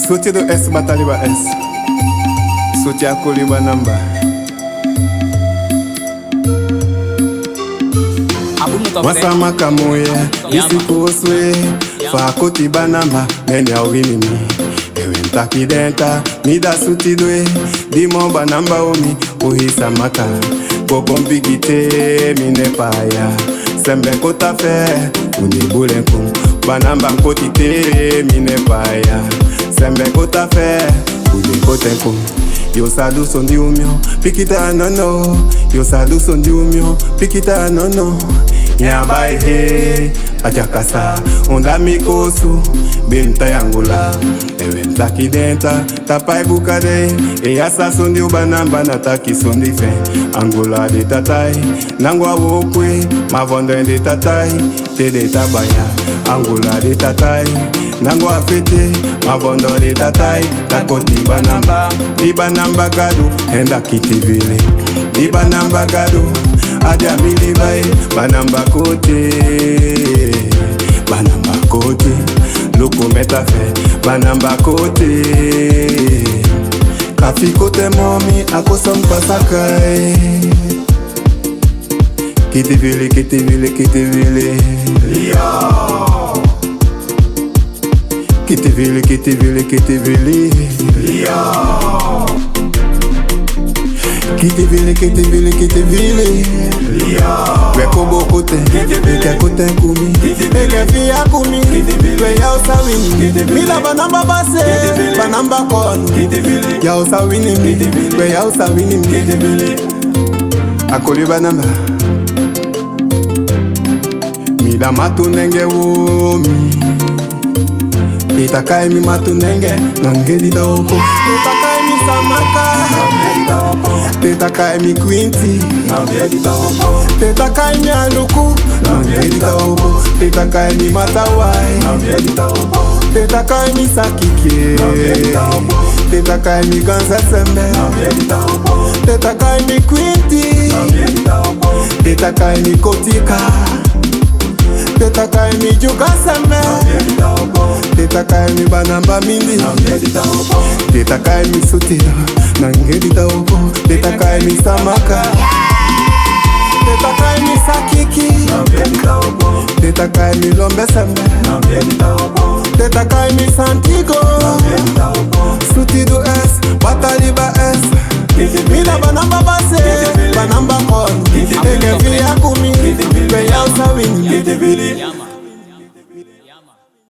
Sauter de S, Bataliba S. Sauter à Koliba Namba. Wasama kamoye, isi kuswe. Fa koti banamba, meni awini mi. Ewe ntaki denta, mida suti dwe. Dimo banamba omi, uhisa maka. Kokon bigite, mine paya. Sembe kota fe, unibule kum. Banamba koti te, mine paya. Sembe kota fe, unibule kum. Yo sadu sondi umyo, pikita nono. Yo sadu sondi umyo, pikita nono. Nyabai he, achakasa, onda mikosu, binta yangula. Ewe ntaki denta, tapai bukade. Eyasa sondi ubanamba nataki sondi fe. Angola de tatai, nangwa wokwe, mavonde de tatai, te de tabaya. Angola de tatai, nangwa fete, mavondo de tatai, takoti banamba. Ibanamba gado, enda kitivile. Ibanamba gado, adia milibae, banamba kote. Banamba kote, loko metafe, banamba kote. Kafi kote momi, akosom pasakai. Kitivile, kitivile, kitivile. Lio. Kitivile, kitivile, kitivile. Lio. Kitivile, kitivile, kitivile. Weko bokote, eke kote kumi. Eke fiya kumi, we ya usawini. Mila banamba base, banamba kono. Ya usawini mi, we ya usawini mi. Akoli banamba. Mida matu nenge womi. Itakai mi matu nenge, nangeli da oko. Itakai mi samaka. Tetakai mi Quinty, tetakai mi Aluku, tetakai mi Matawai, tetakai mi Sakike, tetakai mi Gansasembe, tetakai mi Quinty, tetakai mi Kotika, tetakai mi Jugasembe, tetakai mi Banamba Mindi, tetakai mi Sutira. Nangeli da obo, tetakai mi Samaka. Tetakai mi Sakiki. Tetakai mi Lombe Sembe. Tetakai mi Santigo. Sutido S, Bataliba S. Mina banamba base, banamba kono. Eke fiya kumi, we ya usawini.